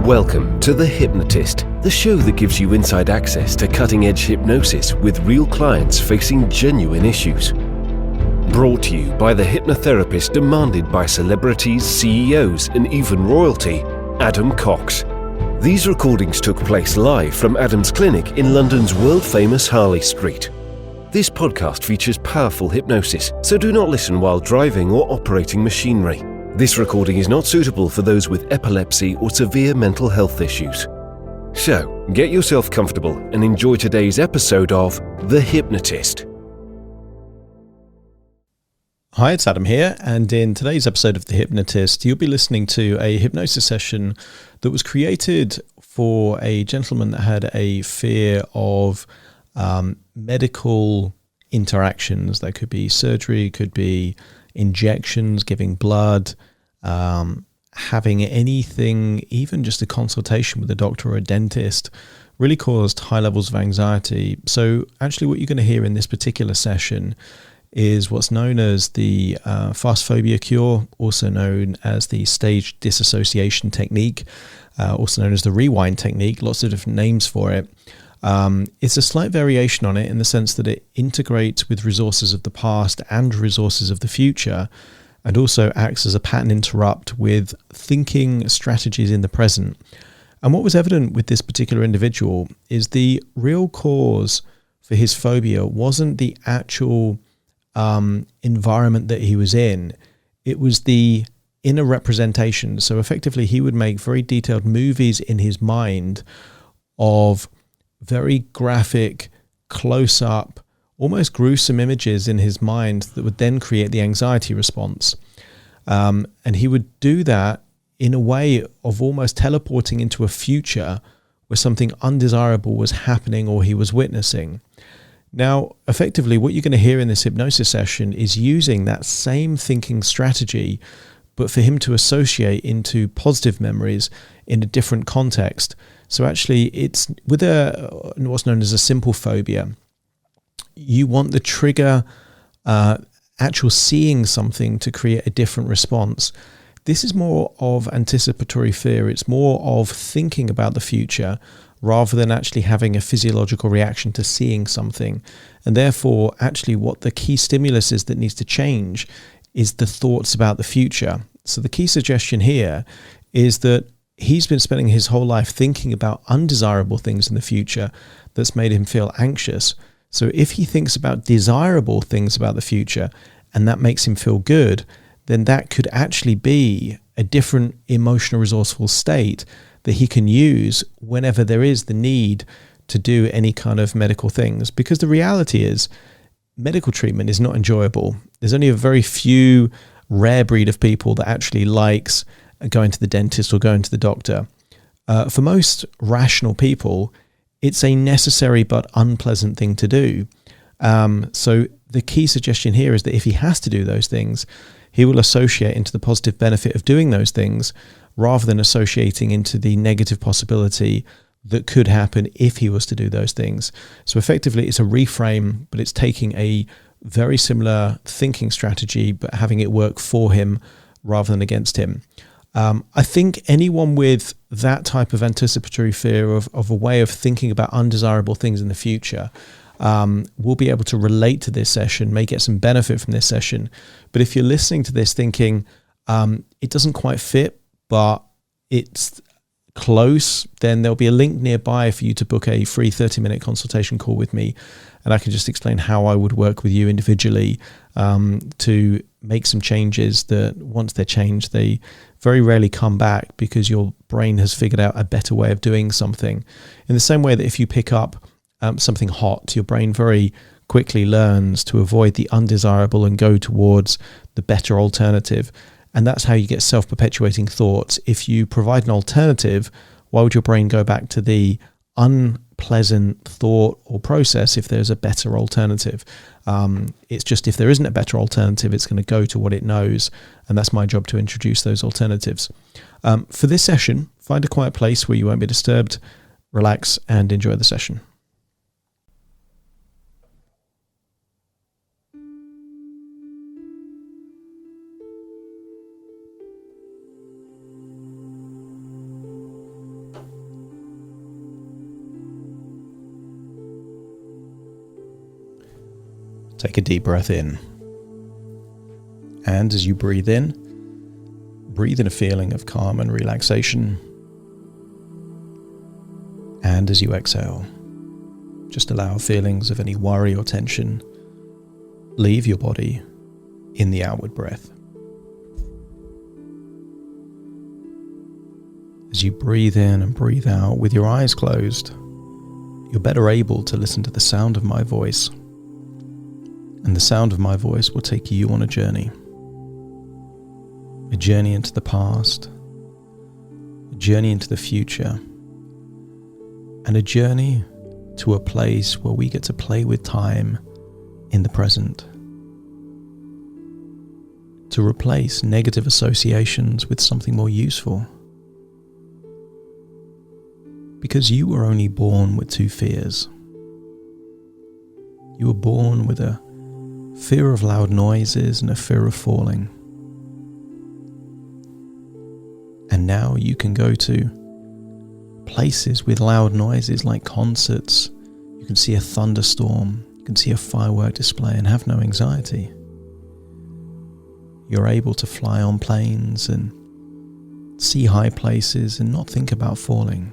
Welcome to The Hypnotist, the show that gives you inside access to cutting-edge hypnosis with real clients facing genuine issues. Brought to you by the hypnotherapist demanded by celebrities, CEOs, and even royalty, Adam Cox. These recordings took place live from Adam's clinic in London's world-famous Harley Street. This podcast features powerful hypnosis, so do not listen while driving or operating machinery. This recording is not suitable for those with epilepsy or severe mental health issues. So, get yourself comfortable and enjoy today's episode of The Hypnotist. Hi, it's Adam here, and in today's episode of The Hypnotist, you'll be listening to a hypnosis session that was created for a gentleman that had a fear of medical interactions. That could be surgery, could be injections, giving blood, having anything, even just a consultation with a doctor or a dentist, really caused high levels of anxiety. So actually what you're going to hear in this particular session is what's known as the fast phobia cure, also known as the stage disassociation technique, also known as the rewind technique, lots of different names for it. It's a slight variation on it in the sense that it integrates with resources of the past and resources of the future, and also acts as a pattern interrupt with thinking strategies in the present. And what was evident with this particular individual is the real cause for his phobia wasn't the actual environment that he was in. It was the inner representation. So effectively, he would make very detailed movies in his mind of very graphic, close-up, almost gruesome images in his mind that would then create the anxiety response. And he would do that in a way of almost teleporting into a future where something undesirable was happening or he was witnessing. Now, effectively, what you're going to hear in this hypnosis session is using that same thinking strategy, but for him to associate into positive memories in a different context. So actually, it's with what's known as a simple phobia. You want the trigger, actual seeing something to create a different response. This is more of anticipatory fear. It's more of thinking about the future rather than actually having a physiological reaction to seeing something. And therefore, actually what the key stimulus is that needs to change is the thoughts about the future. So the key suggestion here is that he's been spending his whole life thinking about undesirable things in the future that's made him feel anxious. So if he thinks about desirable things about the future and that makes him feel good, then that could actually be a different emotional resourceful state that he can use whenever there is the need to do any kind of medical things. Because the reality is medical treatment is not enjoyable. There's only a very few rare breed of people that actually likes going to the dentist or going to the doctor. For most rational people, it's a necessary but unpleasant thing to do. So the key suggestion here is that if he has to do those things, he will associate into the positive benefit of doing those things rather than associating into the negative possibility that could happen if he was to do those things. So effectively, it's a reframe, but it's taking a very similar thinking strategy, but having it work for him rather than against him. I think anyone with that type of anticipatory fear of a way of thinking about undesirable things in the future will be able to relate to this session, may get some benefit from this session. But if you're listening to this thinking, it doesn't quite fit, but it's close, then there'll be a link nearby for you to book a free 30-minute consultation call with me. And I can just explain how I would work with you individually to make some changes that once they're changed, they very rarely come back because your brain has figured out a better way of doing something. In the same way that if you pick up something hot, your brain very quickly learns to avoid the undesirable and go towards the better alternative. And that's how you get self-perpetuating thoughts. If you provide an alternative, why would your brain go back to the unpleasant thought or process if there's a better alternative? It's just if there isn't a better alternative, it's going to go to what it knows. And that's my job to introduce those alternatives. For this session, find a quiet place where you won't be disturbed, relax, and enjoy the session. Take a deep breath in. And as you breathe in a feeling of calm and relaxation. And as you exhale, just allow feelings of any worry or tension leave your body in the outward breath. As you breathe in and breathe out with your eyes closed, you're better able to listen to the sound of my voice. And the sound of my voice will take you on a journey. A journey into the past, a journey into the future, and a journey to a place where we get to play with time in the present. To replace negative associations with something more useful. Because you were only born with two fears. You were born with a fear of loud noises and a fear of falling. And now you can go to places with loud noises like concerts. You can see a thunderstorm, you can see a firework display and have no anxiety. You're able to fly on planes and see high places and not think about falling.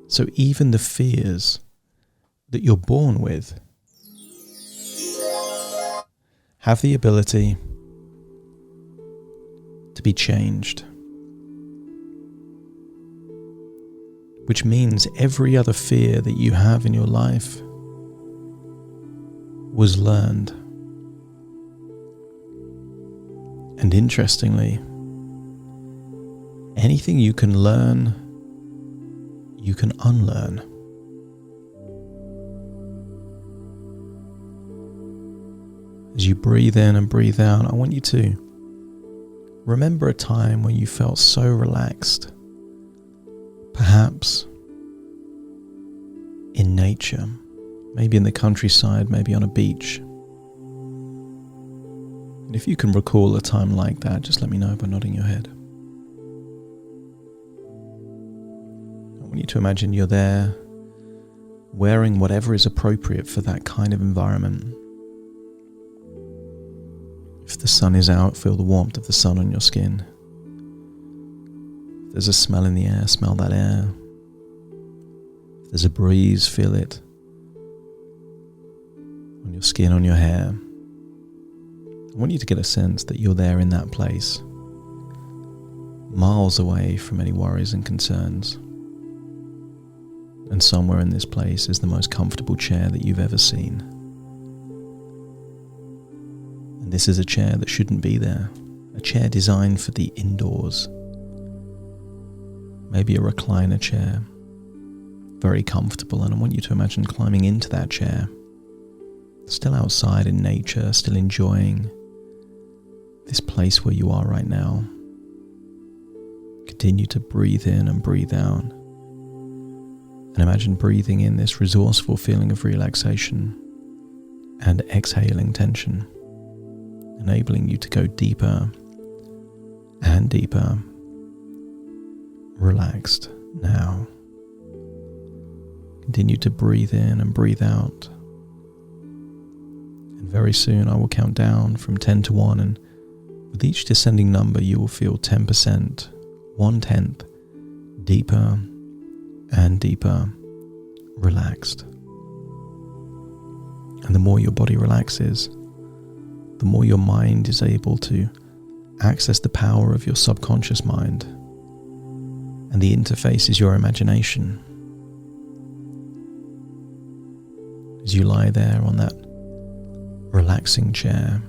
So even the fears that you're born with have the ability to be changed. Which means every other fear that you have in your life was learned. And interestingly, anything you can learn, you can unlearn. As you breathe in and breathe out, I want you to remember a time when you felt so relaxed. Perhaps in nature, maybe in the countryside, maybe on a beach. And if you can recall a time like that, just let me know by nodding your head. I want you to imagine you're there, wearing whatever is appropriate for that kind of environment. If the sun is out, feel the warmth of the sun on your skin. If there's a smell in the air, smell that air. If there's a breeze, feel it on your skin, on your hair. I want you to get a sense that you're there in that place, miles away from any worries and concerns. And somewhere in this place is the most comfortable chair that you've ever seen. And this is a chair that shouldn't be there, a chair designed for the indoors. Maybe a recliner chair, very comfortable, and I want you to imagine climbing into that chair, still outside in nature, still enjoying this place where you are right now. Continue to breathe in and breathe out, and imagine breathing in this resourceful feeling of relaxation and exhaling tension, enabling you to go deeper and deeper, relaxed now. Continue to breathe in and breathe out. And very soon I will count down from 10 to 1, and with each descending number you will feel 10%, 1/10, deeper and deeper, relaxed. And the more your body relaxes, the more your mind is able to access the power of your subconscious mind. And the interface is your imagination. As you lie there on that relaxing chair,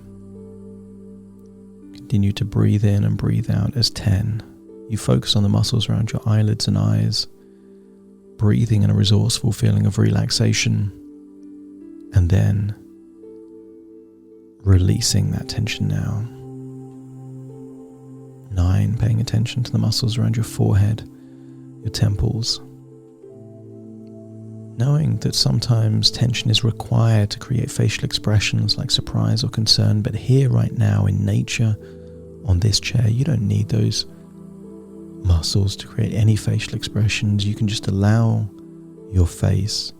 continue to breathe in and breathe out as 10. You focus on the muscles around your eyelids and eyes, breathing in a resourceful feeling of relaxation, and then releasing that tension now. 9, paying attention to the muscles around your forehead, your temples. Knowing that sometimes tension is required to create facial expressions like surprise or concern, but here right now in nature, on this chair, you don't need those muscles to create any facial expressions. You can just allow your face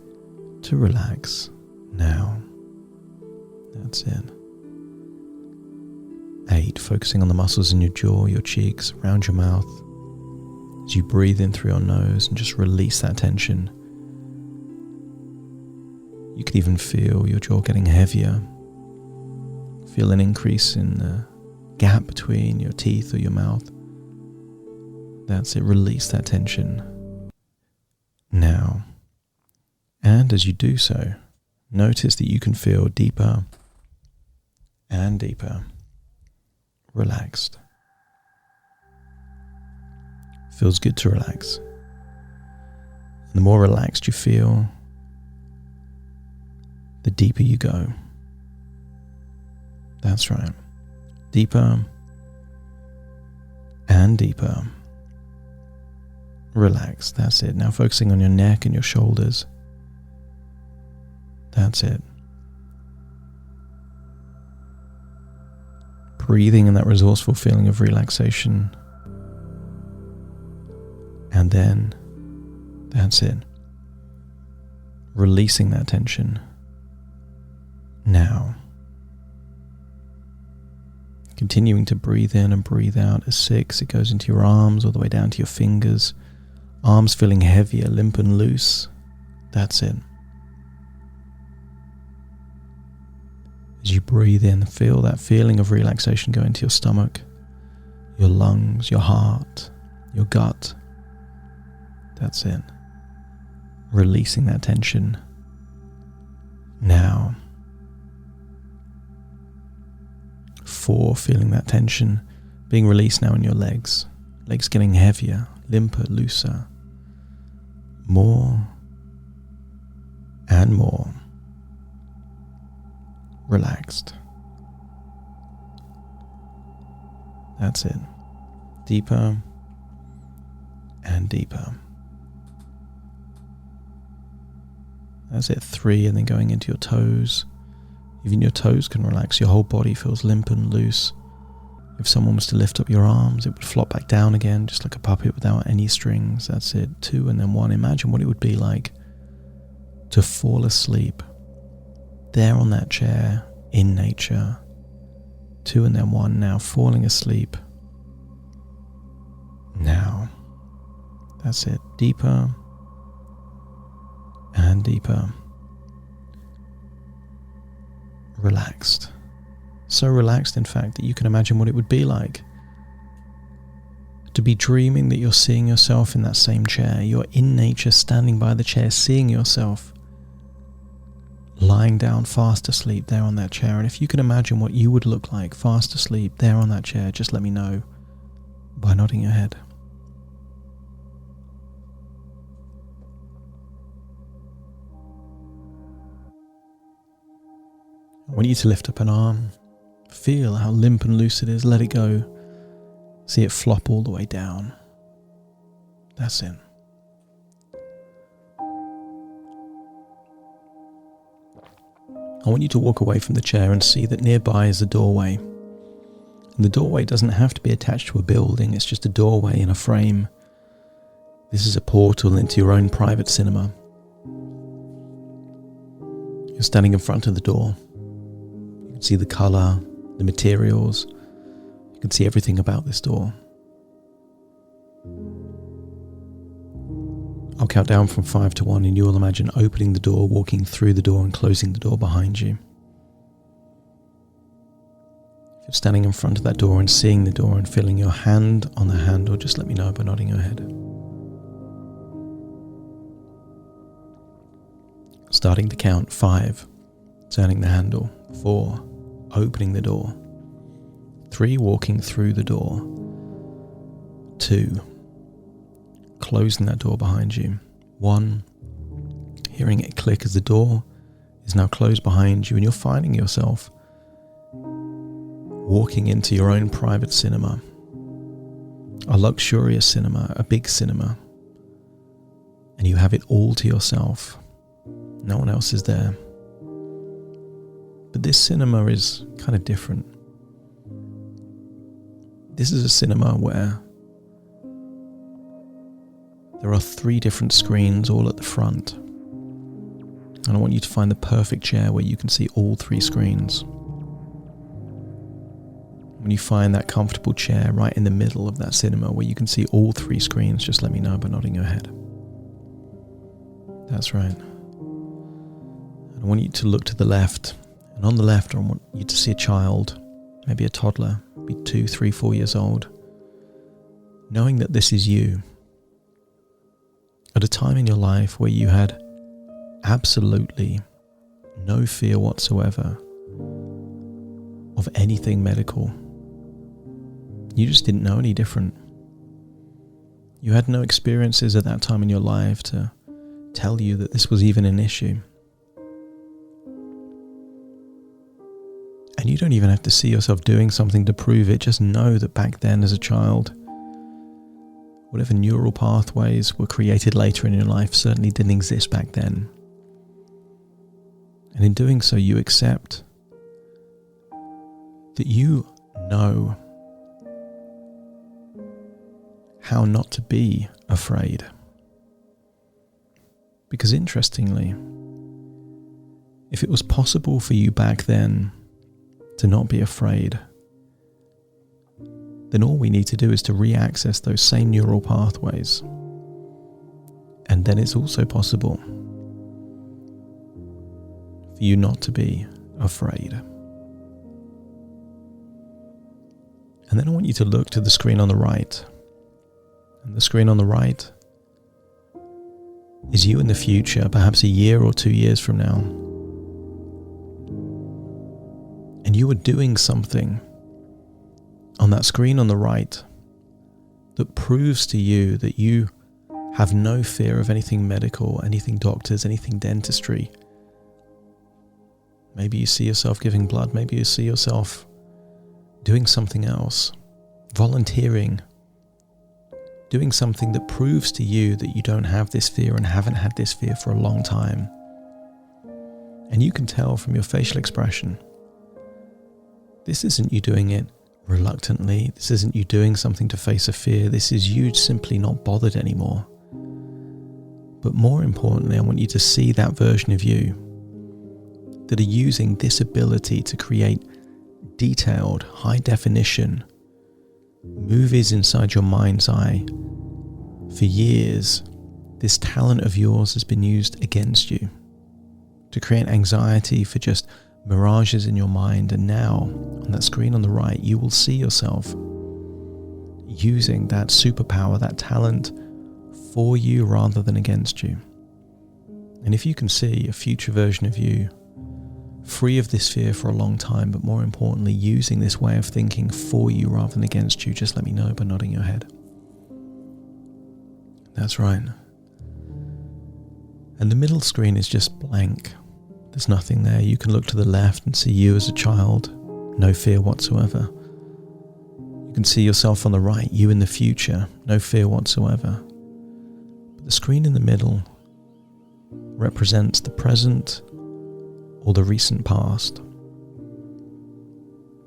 to relax now. That's it. 8, focusing on the muscles in your jaw, your cheeks, around your mouth. As you breathe in through your nose and just release that tension. You can even feel your jaw getting heavier. Feel an increase in the gap between your teeth or your mouth. That's it, release that tension. Now, and as you do so, notice that you can feel deeper and deeper relaxed. Feels good to relax. And the more relaxed you feel, the deeper you go. That's right. Deeper and deeper. Relax. That's it. Now focusing on your neck and your shoulders. That's it. Breathing in that resourceful feeling of relaxation. And then, that's it. Releasing that tension. Now. Continuing to breathe in and breathe out. As 6, it goes into your arms all the way down to your fingers. Arms feeling heavier, limp and loose. That's it. As you breathe in, feel that feeling of relaxation go into your stomach, your lungs, your heart, your gut. That's it. Releasing that tension. Now. 4, feeling that tension being released now in your legs. Legs getting heavier, limper, looser. More and more. Relaxed. That's it. Deeper and deeper. That's it. 3, and then going into your toes. Even your toes can relax. Your whole body feels limp and loose. If someone was to lift up your arms, it would flop back down again, just like a puppet without any strings. That's it. 2 and then 1. Imagine what it would be like to fall asleep there on that chair in nature. 2 and then 1. Now falling asleep. Now. That's it. Deeper and deeper. Relaxed. So relaxed, in fact, that you can imagine what it would be like to be dreaming that you're seeing yourself in that same chair. You're in nature, standing by the chair, seeing yourself lying down fast asleep there on that chair. And if you can imagine what you would look like fast asleep there on that chair, just let me know by nodding your head. I want you to lift up an arm. Feel how limp and loose it is. Let it go. See it flop all the way down. That's it. I want you to walk away from the chair and see that nearby is a doorway. And the doorway doesn't have to be attached to a building. It's just a doorway in a frame. This is a portal into your own private cinema. You're standing in front of the door. You can see the colour, the materials. You can see everything about this door. I'll count down from 5 to 1 and you will imagine opening the door, walking through the door and closing the door behind you. If you're standing in front of that door and seeing the door and feeling your hand on the handle, just let me know by nodding your head. Starting to count. 5, turning the handle. 4, opening the door. 3, walking through the door. 2, closing that door behind you. 1, hearing it click as the door is now closed behind you and you're finding yourself walking into your own private cinema. A luxurious cinema, a big cinema. And you have it all to yourself. No one else is there. But this cinema is kind of different. This is a cinema where there are 3 different screens all at the front. And I want you to find the perfect chair where you can see all 3 screens. When you find that comfortable chair right in the middle of that cinema where you can see all 3 screens, just let me know by nodding your head. That's right. I want you to look to the left. And on the left, I want you to see a child, maybe a toddler, maybe 2, 3, 4 years old, knowing that this is you. At a time in your life where you had absolutely no fear whatsoever of anything medical. You just didn't know any different. You had no experiences at that time in your life to tell you that this was even an issue. And you don't even have to see yourself doing something to prove it. Just know that back then as a child, whatever neural pathways were created later in your life certainly didn't exist back then. And in doing so, you accept that you know how not to be afraid. Because interestingly, if it was possible for you back then to not be afraid, then all we need to do is to re-access those same neural pathways. And then it's also possible for you not to be afraid. And then I want you to look to the screen on the right. And the screen on the right is you in the future, perhaps a year or 2 years from now. And you are doing something on that screen on the right that proves to you that you have no fear of anything medical, anything doctors, anything dentistry. Maybe you see yourself giving blood. Maybe you see yourself doing something else, volunteering, doing something that proves to you that you don't have this fear and haven't had this fear for a long time. And you can tell from your facial expression, this isn't you doing it reluctantly. This isn't you doing something to face a fear. This is you simply not bothered anymore. But more importantly, I want you to see that version of you that are using this ability to create detailed, high definition movies inside your mind's eye. For years, this talent of yours has been used against you to create anxiety for just mirages in your mind. And now, on that screen on the right, you will see yourself using that superpower, that talent for you rather than against you. And if you can see a future version of you free of this fear for a long time, but more importantly, using this way of thinking for you rather than against you, just let me know by nodding your head. That's right. And the middle screen is just blank. There's nothing there. You can look to the left and see you as a child, no fear whatsoever. You can see yourself on the right, you in the future, no fear whatsoever. But the screen in the middle represents the present or the recent past.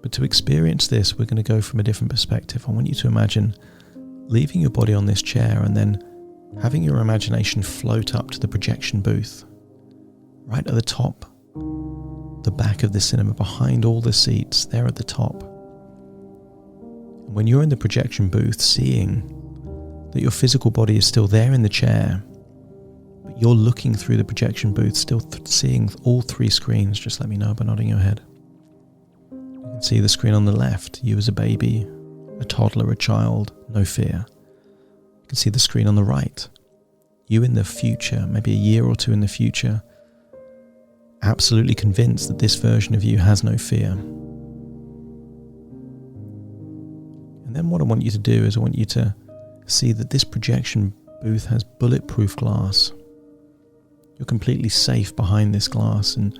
But to experience this, we're going to go from a different perspective. I want you to imagine leaving your body on this chair and then having your imagination float up to the projection booth, right at the top, the back of the cinema, behind all the seats, there at the top. And when you're in the projection booth, seeing that your physical body is still there in the chair, but you're looking through the projection booth, still seeing all 3 screens, just let me know by nodding your head. You can see the screen on the left, you as a baby, a toddler, a child, no fear. You can see the screen on the right, you in the future, maybe a year or 2 in the future, absolutely convinced that this version of you has no fear. And then what I want you to do is I want you to see that this projection booth has bulletproof glass. You're completely safe behind this glass, and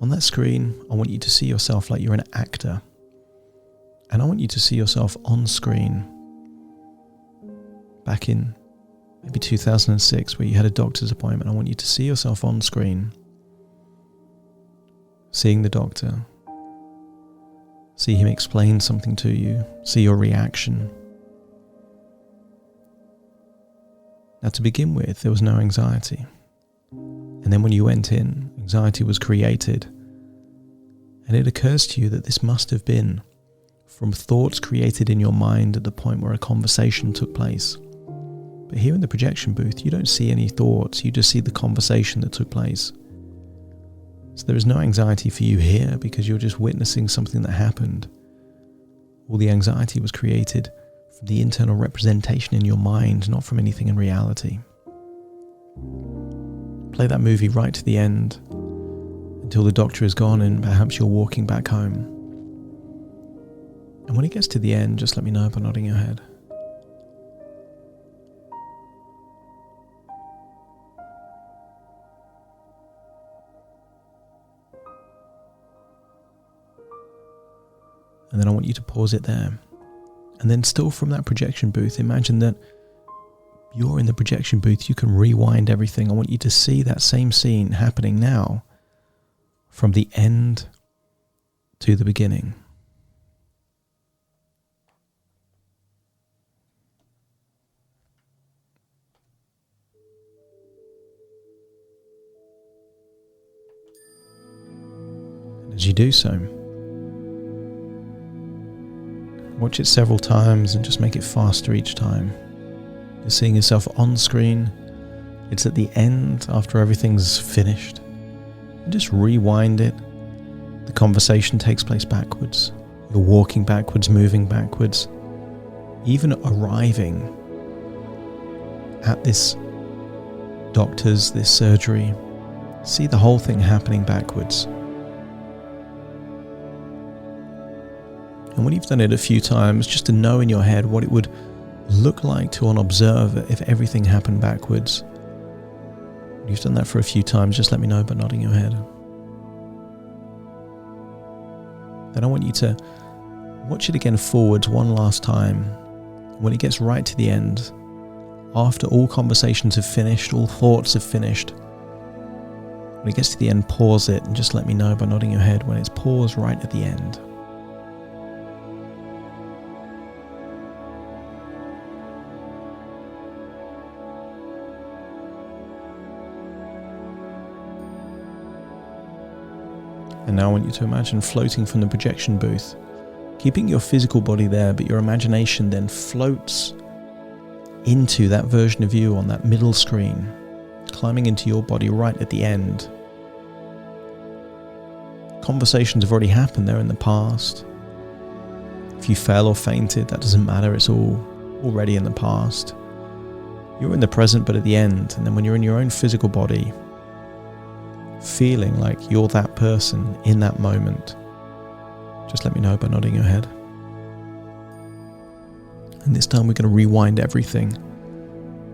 on that screen, I want you to see yourself like you're an actor. And I want you to see yourself on screen. Back in maybe 2006, where you had a doctor's appointment, I want you to see yourself on screen, seeing the doctor, see him explain something to you, see your reaction. Now, to begin with, there was no anxiety. And then when you went in, anxiety was created. And it occurs to you that this must have been from thoughts created in your mind at the point where a conversation took place. But here in the projection booth, you don't see any thoughts, you just see the conversation that took place. So there is no anxiety for you here because you're just witnessing something that happened. All the anxiety was created from the internal representation in your mind, not from anything in reality. Play that movie right to the end until the doctor is gone and perhaps you're walking back home. And when it gets to the end, just let me know by nodding your head. And then I want you to pause it there. And then still from that projection booth, imagine that you're in the projection booth. You can rewind everything. I want you to see that same scene happening now from the end to the beginning. And as you do so, watch it several times and just make it faster each time. You're seeing yourself on screen. It's at the end after everything's finished. And just rewind it. The conversation takes place backwards. You're walking backwards, moving backwards. Even arriving at this doctor's, this surgery. See the whole thing happening backwards. And when you've done it a few times, just to know in your head what it would look like to an observer if everything happened backwards. When you've done that for a few times, just let me know by nodding your head. Then I want you to watch it again forwards one last time. When it gets right to the end, after all conversations have finished, all thoughts have finished, when it gets to the end, pause it and just let me know by nodding your head when it's paused right at the end. And now I want you to imagine floating from the projection booth, keeping your physical body there, but your imagination then floats into that version of you on that middle screen, climbing into your body right at the end. Conversations have already happened there in the past. If you fell or fainted, that doesn't matter, it's all already in the past. You're in the present but at the end, and then when you're in your own physical body, feeling like you're that person in that moment, just let me know by nodding your head. And this time we're going to rewind everything.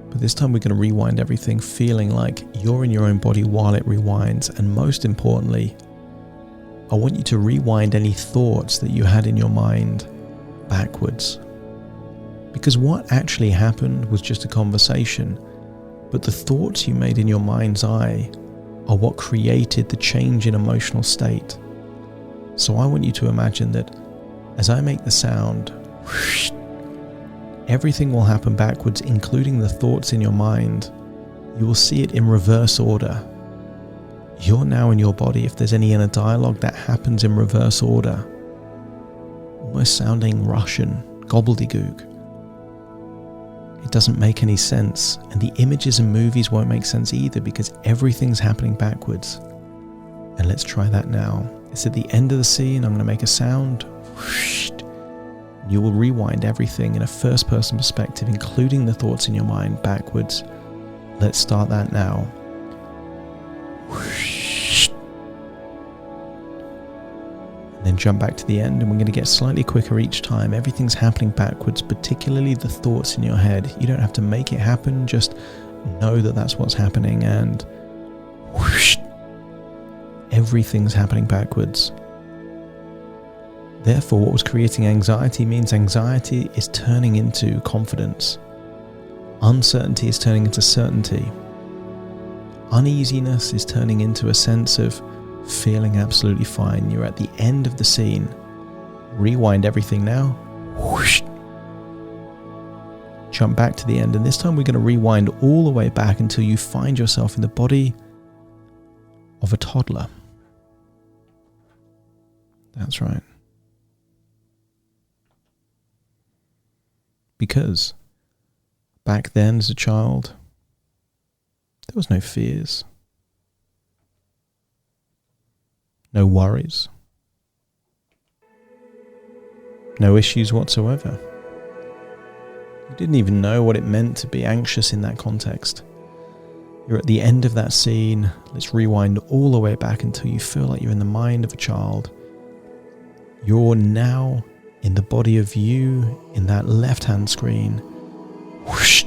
But this time we're going to rewind everything feeling like you're in your own body while it rewinds. And most importantly, I want you to rewind any thoughts that you had in your mind backwards. Because what actually happened was just a conversation, but the thoughts you made in your mind's eye are what created the change in emotional state. So I want you to imagine that as I make the sound, whoosh, everything will happen backwards, including the thoughts in your mind. You will see it in reverse order. You're now in your body. If there's any inner dialogue, that happens in reverse order. Almost sounding Russian, gobbledygook. It doesn't make any sense, and the images and movies won't make sense either because everything's happening backwards. And let's try that now. It's at the end of the scene. I'm going to make a sound. Whoosh. You will rewind everything in a first-person perspective, including the thoughts in your mind backwards. Let's start that now. Whoosh. And then jump back to the end, and we're going to get slightly quicker each time. Everything's happening backwards, particularly the thoughts in your head. You don't have to make it happen, just know that that's what's happening, and whoosh, everything's happening backwards. Therefore, what was creating anxiety means anxiety is turning into confidence. Uncertainty is turning into certainty. Uneasiness is turning into a sense of feeling absolutely fine. You're at the end of the scene. Rewind everything now. Whoosh. Jump back to the end, and this time we're going to rewind all the way back until you find yourself in the body of a toddler. That's right. Because back then as a child, there was no fears, no worries, no issues whatsoever. You didn't even know what it meant to be anxious in that context. You're at the end of that scene. Let's rewind all the way back until you feel like you're in the mind of a child. You're now in the body of you in that left-hand screen. Whoosh.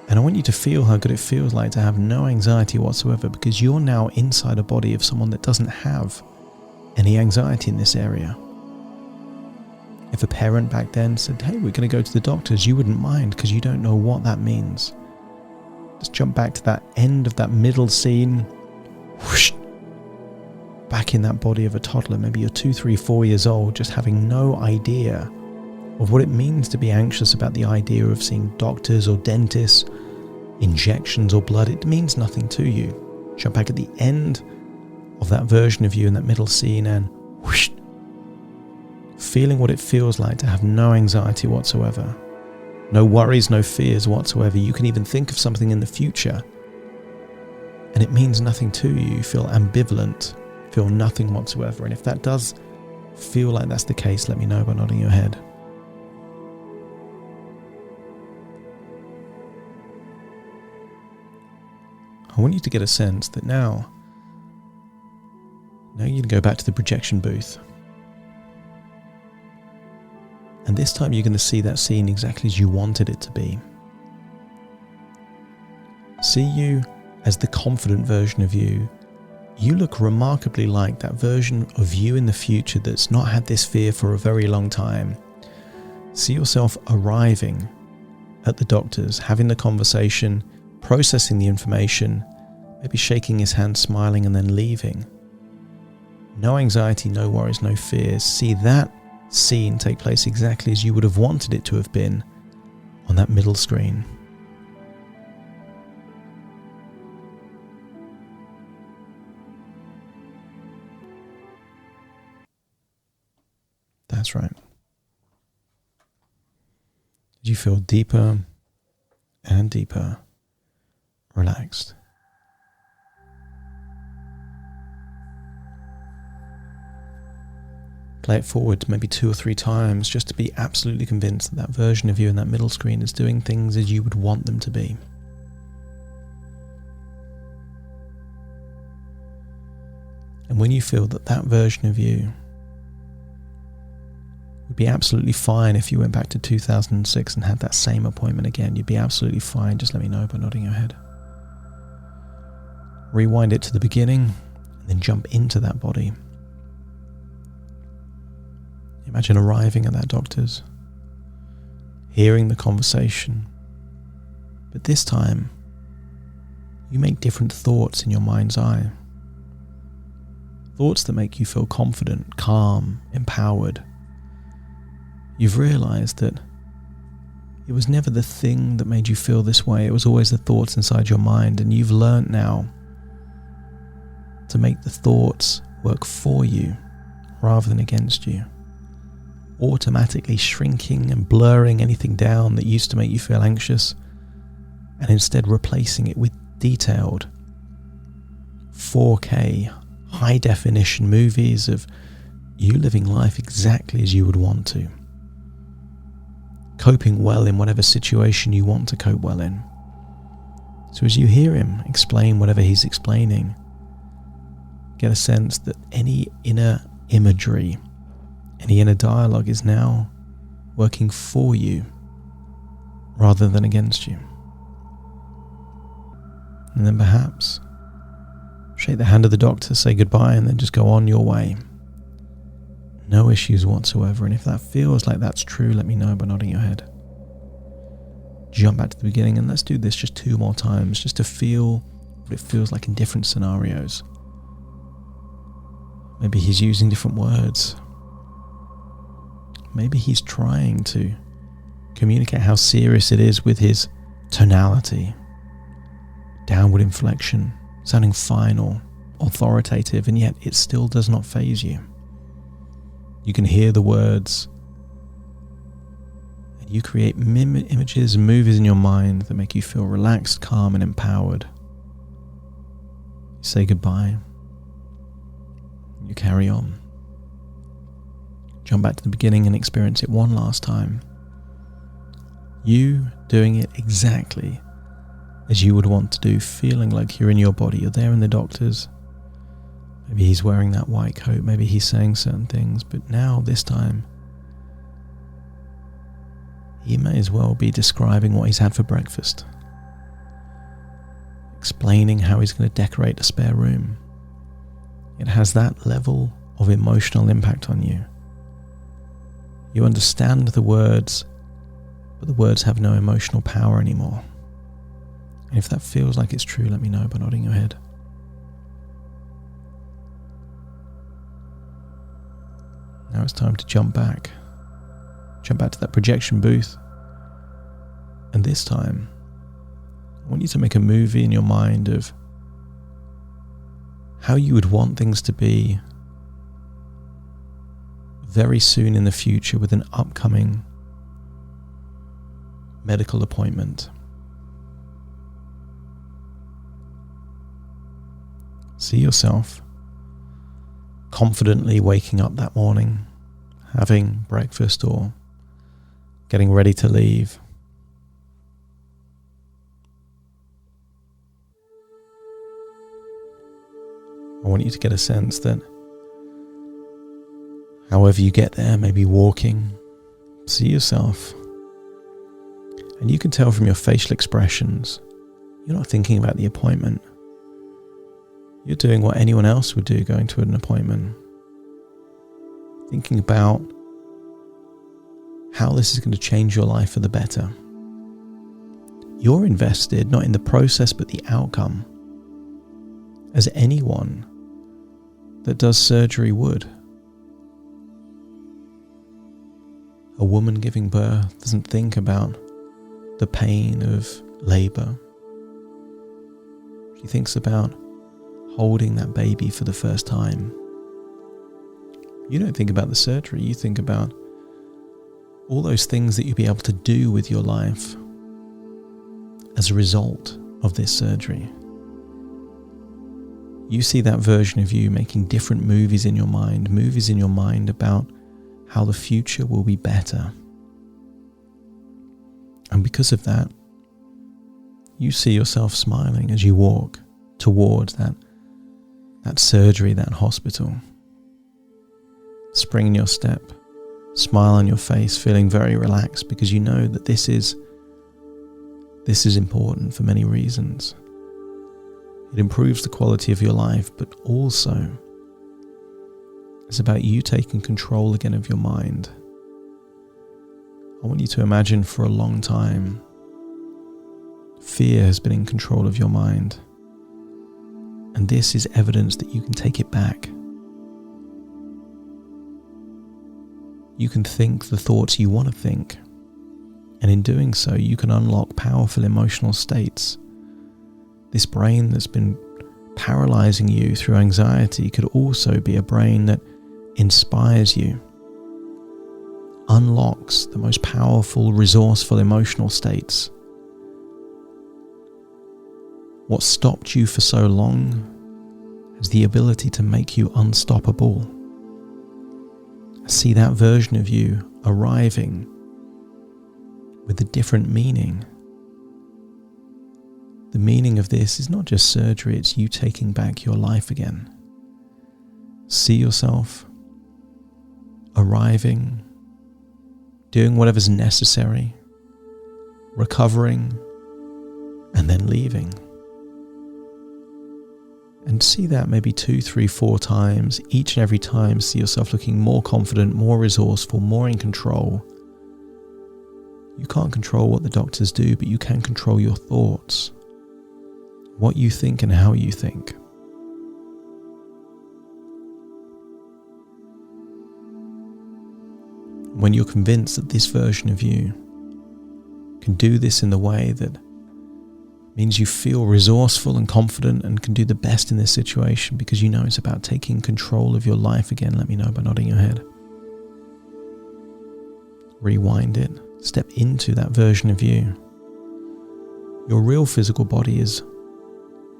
And I want you to feel how good it feels like to have no anxiety whatsoever, because you're now inside a body of someone that doesn't have any anxiety in this area. If a parent back then said, hey, we're going to go to the doctors, you wouldn't mind because you don't know what that means. Just jump back to that end of that middle scene. Whoosh. Back in that body of a toddler. Maybe you're 2, 3, 4 years old, just having no idea of what it means to be anxious about the idea of seeing doctors or dentists, injections or blood. It means nothing to you. Jump back at the end of that version of you in that middle scene and whoosh, feeling what it feels like to have no anxiety whatsoever. No worries, no fears whatsoever. You can even think of something in the future and it means nothing to you. You feel ambivalent, feel nothing whatsoever. And if that does feel like that's the case, let me know by nodding your head. I want you to get a sense that now you're going to go back to the projection booth. And this time you're going to see that scene exactly as you wanted it to be. See you as the confident version of you. You look remarkably like that version of you in the future that's not had this fear for a very long time. See yourself arriving at the doctor's, having the conversation, processing the information, maybe shaking his hand, smiling, and then leaving. No anxiety, no worries, no fears. See that scene take place exactly as you would have wanted it to have been on that middle screen. That's right. You feel deeper and deeper relaxed. Play it forward maybe 2 or 3 times just to be absolutely convinced that that version of you in that middle screen is doing things as you would want them to be. And when you feel that that version of you would be absolutely fine if you went back to 2006 and had that same appointment again, you'd be absolutely fine. Just let me know by nodding your head. Rewind it to the beginning and then jump into that body. Imagine arriving at that doctor's, hearing the conversation, but this time you make different thoughts in your mind's eye. Thoughts that make you feel confident, calm, empowered. You've realized that it was never the thing that made you feel this way, it was always the thoughts inside your mind, and you've learned now to make the thoughts work for you rather than against you. Automatically shrinking and blurring anything down that used to make you feel anxious, and instead replacing it with detailed 4K high definition movies of you living life exactly as you would want to, coping well in whatever situation you want to cope well in. So as you hear him explain whatever he's explaining, get a sense that any inner imagery, any inner dialogue is now working for you rather than against you. And then perhaps shake the hand of the doctor, say goodbye, and then just go on your way. No issues whatsoever. And if that feels like that's true, let me know by nodding your head. Jump back to the beginning and let's do this just 2 more times, just to feel what it feels like in different scenarios. Maybe he's using different words. Maybe he's trying to communicate how serious it is with his tonality, downward inflection, sounding fine or authoritative, and yet it still does not faze you. You can hear the words, and you create images and movies in your mind that make you feel relaxed, calm, and empowered. You say goodbye. You carry on. Jump back to the beginning and experience it one last time. You doing it exactly as you would want to do, feeling like you're in your body. You're there in the doctor's. Maybe he's wearing that white coat. Maybe he's saying certain things. But now, this time, he may as well be describing what he's had for breakfast. Explaining how he's going to decorate a spare room. It has that level of emotional impact on you. You understand the words, but the words have no emotional power anymore. And if that feels like it's true, let me know by nodding your head. Now it's time to jump back to that projection booth. And this time, I want you to make a movie in your mind of how you would want things to be very soon in the future with an upcoming medical appointment. See yourself confidently waking up that morning, having breakfast or getting ready to leave. I want you to get a sense that however you get there, maybe walking, see yourself. And you can tell from your facial expressions, you're not thinking about the appointment. You're doing what anyone else would do going to an appointment. Thinking about how this is going to change your life for the better. You're invested not in the process but the outcome, as anyone that does surgery would. A woman giving birth doesn't think about the pain of labour. She thinks about holding that baby for the first time. You don't think about the surgery, you think about all those things that you'll be able to do with your life as a result of this surgery. You see that version of you making different movies in your mind about how the future will be better. And because of that, you see yourself smiling as you walk towards that surgery, that hospital. Spring in your step, smile on your face, feeling very relaxed because you know that this is important for many reasons. It improves the quality of your life, but also it's about you taking control again of your mind. I want you to imagine for a long time, fear has been in control of your mind. And this is evidence that you can take it back. You can think the thoughts you want to think. And in doing so, you can unlock powerful emotional states. This brain that's been paralyzing you through anxiety could also be a brain that inspires you, unlocks the most powerful, resourceful emotional states. What stopped you for so long has the ability to make you unstoppable. See that version of you arriving with a different meaning. The meaning of this is not just surgery, it's you taking back your life again. See yourself arriving, doing whatever's necessary, recovering, and then leaving. And see that maybe 2, 3, 4 times. Each and every time, see yourself looking more confident, more resourceful, more in control. You can't control what the doctors do, but you can control your thoughts, what you think and how you think. When you're convinced that this version of you can do this in the way that means you feel resourceful and confident and can do the best in this situation because you know it's about taking control of your life again. Let me know by nodding your head. Rewind it. Step into that version of you. Your real physical body is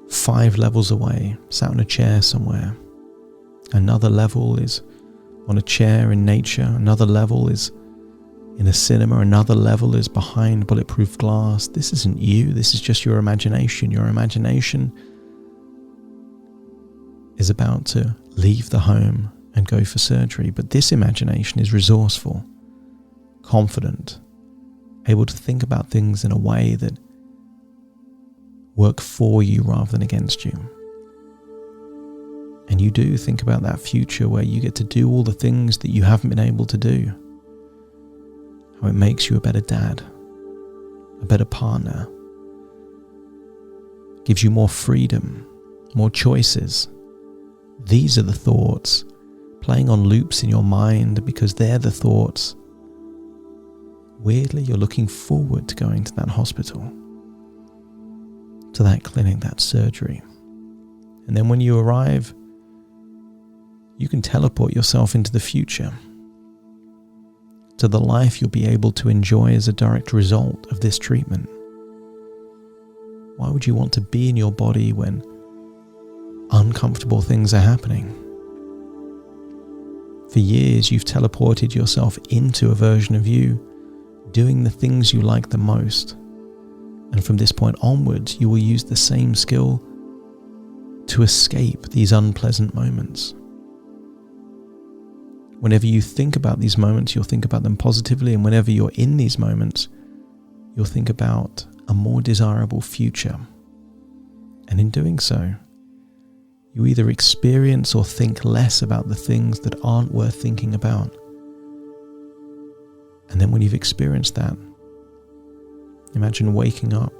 5 levels away, sat on a chair somewhere. Another level is on a chair in nature. Another level is in a cinema. Another level is behind bulletproof glass. This isn't you. This is just your imagination. Your imagination is about to leave the home and go for surgery. But this imagination is resourceful, confident, able to think about things in a way that work for you rather than against you. And you do think about that future where you get to do all the things that you haven't been able to do. How it makes you a better dad, a better partner, gives you more freedom, more choices. These are the thoughts playing on loops in your mind because they're the thoughts. Weirdly, you're looking forward to going to that hospital, to that clinic, that surgery. And then when you arrive, you can teleport yourself into the future, to the life you'll be able to enjoy as a direct result of this treatment. Why would you want to be in your body when uncomfortable things are happening? For years, you've teleported yourself into a version of you doing the things you like the most. And from this point onwards, you will use the same skill to escape these unpleasant moments. Whenever you think about these moments, you'll think about them positively. And whenever you're in these moments, you'll think about a more desirable future. And in doing so, you either experience or think less about the things that aren't worth thinking about. And then when you've experienced that, imagine waking up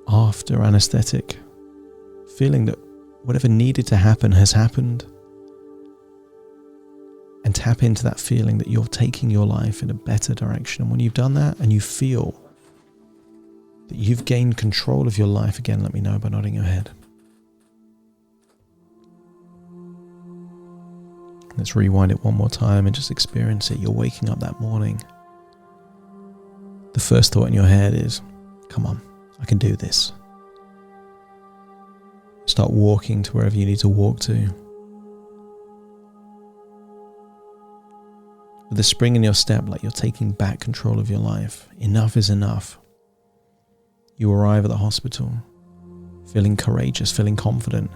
after anesthetic, feeling that whatever needed to happen has happened, and tap into that feeling that you're taking your life in a better direction. And when you've done that and you feel that you've gained control of your life again, let me know by nodding your head. Let's rewind it one more time and just experience it. You're waking up that morning. The first thought in your head is, come on, I can do this. Start walking to wherever you need to walk to. With a spring in your step, like you're taking back control of your life. Enough is enough. You arrive at the hospital, feeling courageous, feeling confident.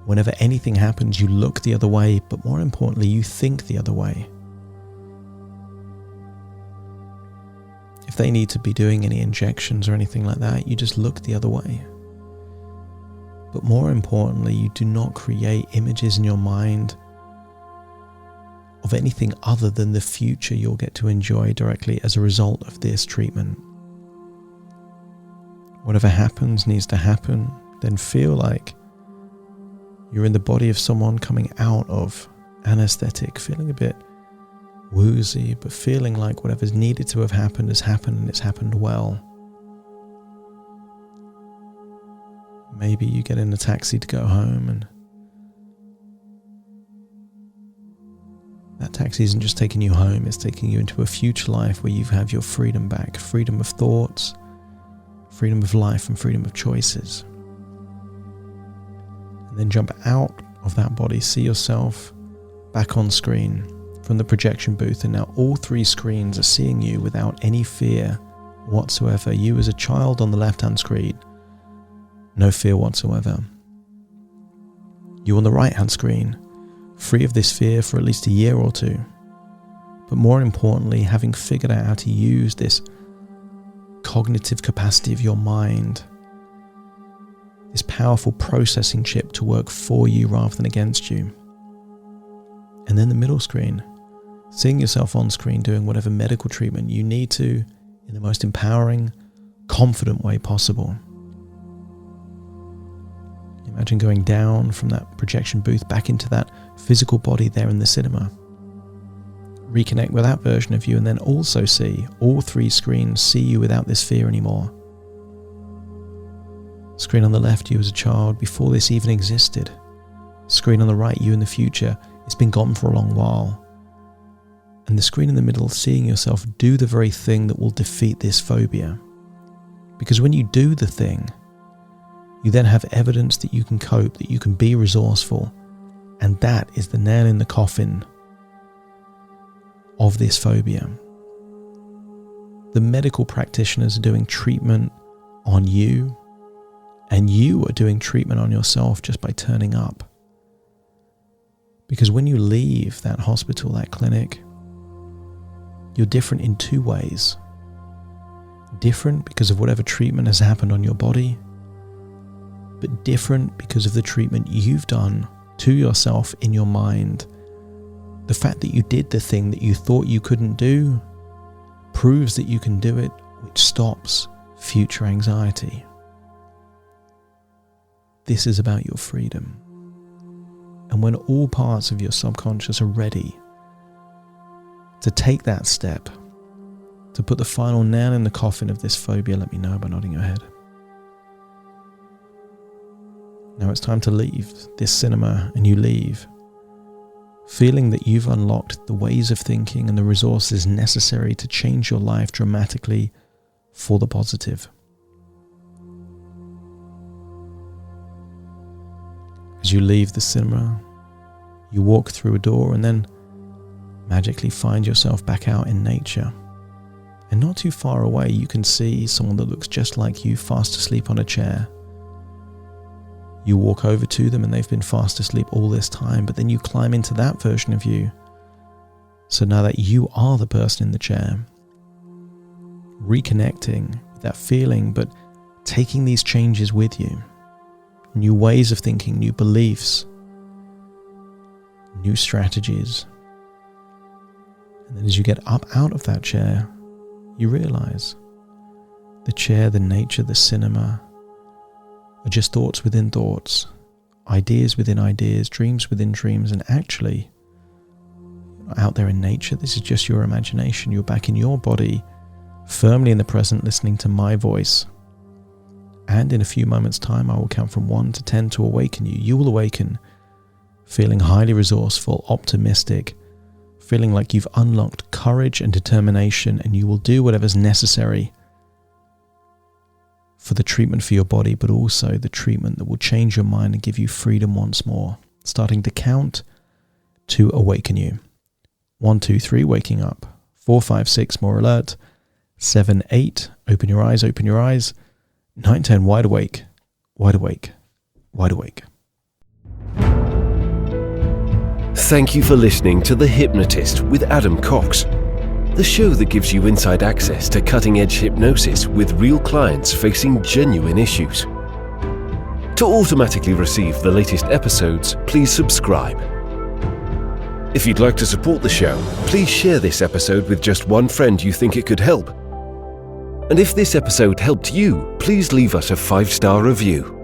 Whenever anything happens, you look the other way, but more importantly, you think the other way. If they need to be doing any injections or anything like that, you just look the other way. But more importantly, you do not create images in your mind of anything other than the future you'll get to enjoy directly as a result of this treatment. Whatever happens needs to happen. Then feel like you're in the body of someone coming out of anesthetic, feeling a bit woozy, but feeling like whatever's needed to have happened has happened, and it's happened well. Maybe you get in a taxi to go home, and that taxi isn't just taking you home, it's taking you into a future life where you have your freedom back, freedom of thoughts, freedom of life, and freedom of choices. And then jump out of that body, see yourself back on screen from the projection booth, and now all 3 screens are seeing you without any fear whatsoever. You as a child on the left-hand screen, no fear whatsoever. You on the right-hand screen, free of this fear for at least a year or 2. But more importantly, having figured out how to use this cognitive capacity of your mind, this powerful processing chip to work for you rather than against you. And then the middle screen, seeing yourself on screen doing whatever medical treatment you need to in the most empowering, confident way possible. Imagine going down from that projection booth back into that physical body there in the cinema. Reconnect with that version of you, and then also see all 3 screens see you without this fear anymore. Screen on the left, you as a child before this even existed. Screen on the right, you in the future. It's been gone for a long while. And the screen in the middle, seeing yourself do the very thing that will defeat this phobia. Because when you do the thing, you then have evidence that you can cope, that you can be resourceful. And that is the nail in the coffin of this phobia. The medical practitioners are doing treatment on you, and you are doing treatment on yourself just by turning up. Because when you leave that hospital, that clinic, you're different in two ways. Different because of whatever treatment has happened on your body, but different because of the treatment you've done to yourself in your mind. The fact that you did the thing that you thought you couldn't do proves that you can do it, which stops future anxiety. This is about your freedom. And when all parts of your subconscious are ready to take that step, to put the final nail in the coffin of this phobia, let me know by nodding your head. Now it's time to leave this cinema, and you leave feeling that you've unlocked the ways of thinking and the resources necessary to change your life dramatically for the positive. As you leave the cinema, you walk through a door and then magically find yourself back out in nature. And not too far away, you can see someone that looks just like you fast asleep on a chair. You walk over to them and they've been fast asleep all this time, but then you climb into that version of you. So now that you are the person in the chair, reconnecting with that feeling, but taking these changes with you. New ways of thinking, new beliefs, new strategies. And then as you get up out of that chair, you realize the chair, the nature, the cinema are just thoughts within thoughts, ideas within ideas, dreams within dreams, and actually, you're not out there in nature. This is just your imagination. You're back in your body, firmly in the present, listening to my voice. And in a few moments' time, I will count from 1 to 10 to awaken you. You will awaken feeling highly resourceful, optimistic, feeling like you've unlocked courage and determination, and you will do whatever's necessary for the treatment for your body, but also the treatment that will change your mind and give you freedom once more. Starting to count to awaken you. 1, 2, 3, waking up. 4, 5, 6, more alert. 7, 8, open your eyes, open your eyes. 9, 10, wide awake, wide awake, wide awake. Thank you for listening to The Hypnotist with Adam Cox, the show that gives you inside access to cutting-edge hypnosis with real clients facing genuine issues. To automatically receive the latest episodes, please subscribe. If you'd like to support the show, please share this episode with just one friend you think it could help. And if this episode helped you, please leave us a 5-star review.